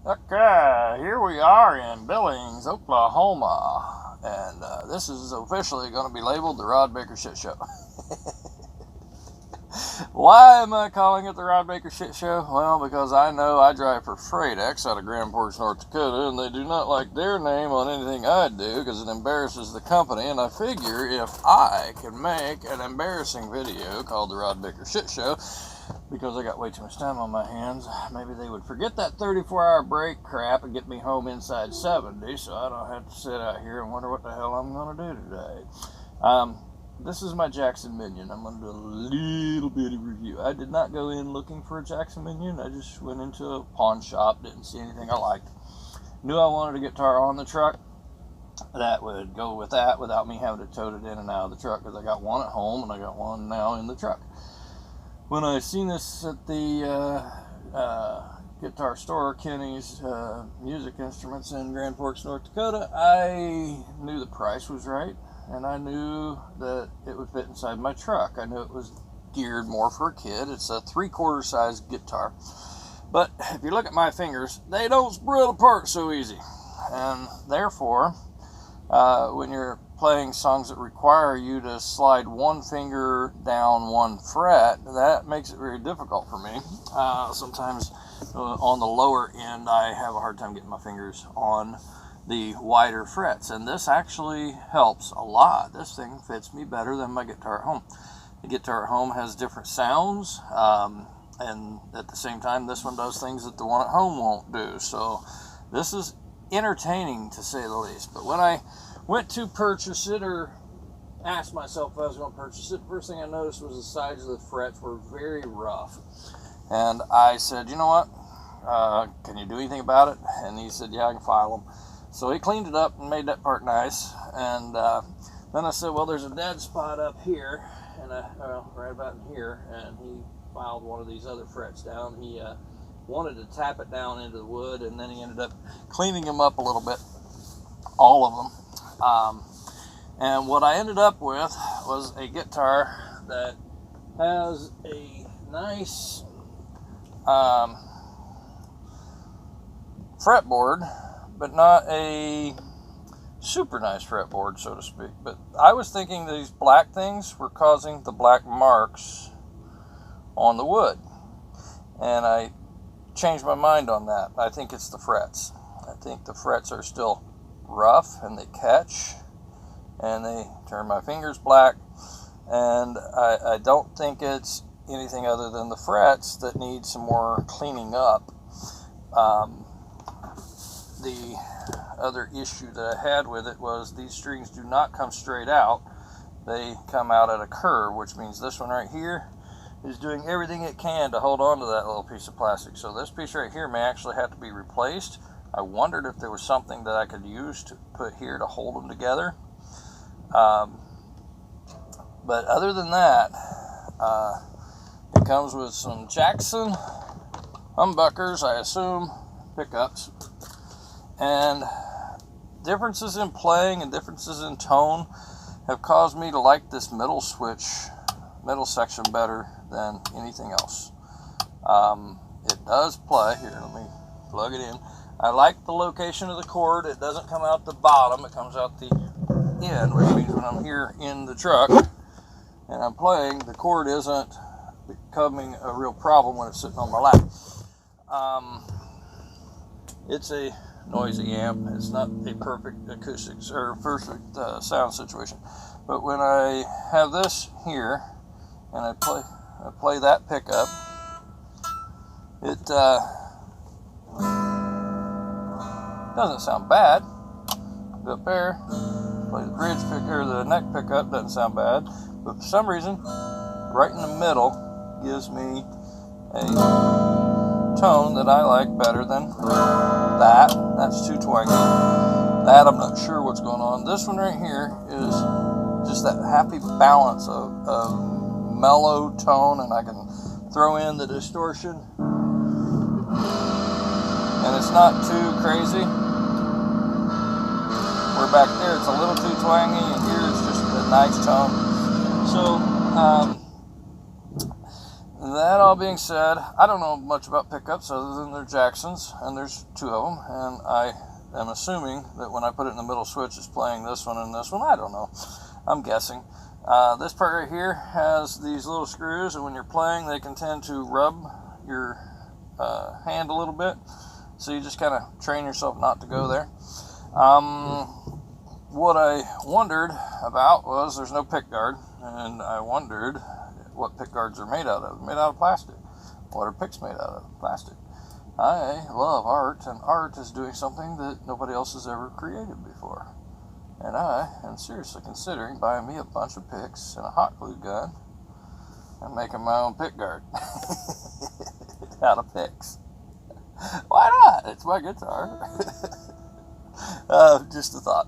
Okay, here we are in Billings, Oklahoma, and this is officially going to be labeled the Rod Baker Shit Show. Why am I calling it the Rod Baker Shit Show? Well, because I know I drive for FreightX out of Grand Forks, North Dakota, and they do not like their name on anything I do because it embarrasses the company, and I figure if I can make an embarrassing video called the Rod Baker Shit Show, because I got way too much time on my hands, maybe they would forget that 34-hour break crap and get me home inside 70, so I don't have to sit out here and wonder what the hell I'm going to do today. This is my Jackson Minion. I'm going to do a little bitty review. I did not go in looking for a Jackson Minion. I just went into a pawn shop, didn't see anything I liked. Knew I wanted a guitar on the truck that would go with that without me having to tote it in and out of the truck, because I got one at home and I got one now in the truck. When I seen this at the guitar store, Kenny's Music Instruments in Grand Forks, North Dakota, I knew the price was right, and I knew that it would fit inside my truck. I knew it was geared more for a kid. It's a 3/4 size guitar. But if you look at my fingers, they don't spread apart so easy. And therefore, when you're playing songs that require you to slide one finger down one fret, that makes it very difficult for me. Sometimes on the lower end, I have a hard time getting my fingers on the wider frets, and this actually helps a lot. This thing fits me better than my guitar at home. The guitar at home has different sounds, and at the same time, this one does things that the one at home won't do. So this is entertaining, to say the least. But when I went to purchase it, or asked myself if I was going to purchase it, first thing I noticed was the sides of the frets were very rough. And I said, you know what, can you do anything about it? And he said, yeah, I can file them. So he cleaned it up and made that part nice. And then I said, well, there's a dead spot up here, and right about in here, and he filed one of these other frets down. He wanted to tap it down into the wood, and then he ended up cleaning them up a little bit, all of them. And what I ended up with was a guitar that has a nice fretboard, but not a super nice fretboard, so to speak. But I was thinking these black things were causing the black marks on the wood, and I changed my mind on that. I think it's the frets. I think the frets are still rough, and they catch, and they turn my fingers black, and I don't think it's anything other than the frets that need some more cleaning up. The other issue that I had with it was these strings do not come straight out. They come out at a curve, which means this one right here is doing everything it can to hold on to that little piece of plastic. So this piece right here may actually have to be replaced. I wondered if there was something that I could use to put here to hold them together. But other than that, it comes with some Jackson humbuckers, I assume, pickups. And differences in playing and differences in tone have caused me to like this middle section better than anything else. It does play. Here, let me plug it in. I like the location of the cord. It doesn't come out the bottom, it comes out the end, which means when I'm here in the truck and I'm playing, the cord isn't becoming a real problem when it's sitting on my lap. It's a noisy amp. It's not a perfect acoustics or perfect sound situation. But when I have this here and I play that pickup, it doesn't sound bad. Up there, play the bridge pick or the neck pickup, doesn't sound bad. But for some reason, right in the middle gives me a tone that I like better than that. That's too twangy. That I'm not sure what's going on. This one right here is just that happy balance of mellow tone, and I can throw in the distortion, and it's not too crazy. Where back there it's a little too twangy, and here it's just a nice tone. So That all being said, I don't know much about pickups other than they're Jacksons, and there's 2 of them, and I am assuming that when I put it in the middle switch, it's playing this one and this one. I don't know. I'm guessing. This part right here has these little screws, and when you're playing, they can tend to rub your hand a little bit, so you just kind of train yourself not to go there. What I wondered about was there's no pick guard, and I wondered what pick guards are made out of. They're made out of plastic. What are picks made out of? Plastic. I love art, and art is doing something that nobody else has ever created before. And I am seriously considering buying me a bunch of picks and a hot glue gun and making my own pick guard out of picks. Why not? It's my guitar. Just a thought.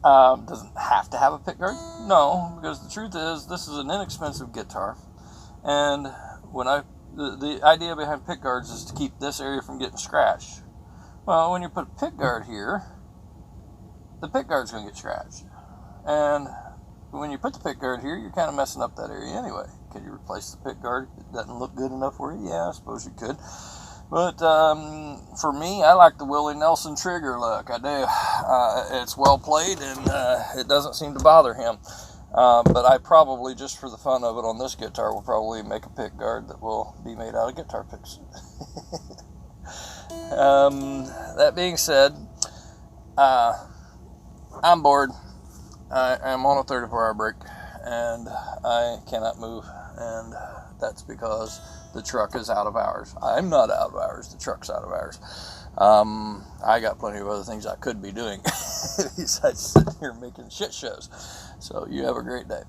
Doesn't have to have a pick guard? No, because the truth is, this is an inexpensive guitar, and when the idea behind pick guards is to keep this area from getting scratched. Well, when you put a pick guard here, the pick guard's going to get scratched, and when you put the pick guard here, you're kind of messing up that area anyway. Could you replace the pick guard? It doesn't look good enough for you? Yeah, I suppose you could. But for me, I like the Willie Nelson trigger look. I do. It's well played, and it doesn't seem to bother him. But I probably, just for the fun of it on this guitar, will probably make a pick guard that will be made out of guitar picks. That being said, I'm bored. I am on a 34-hour break, and I cannot move, and that's because the truck is out of hours. I'm not out of hours. The truck's out of hours. I got plenty of other things I could be doing besides sitting here making shit shows. So you have a great day.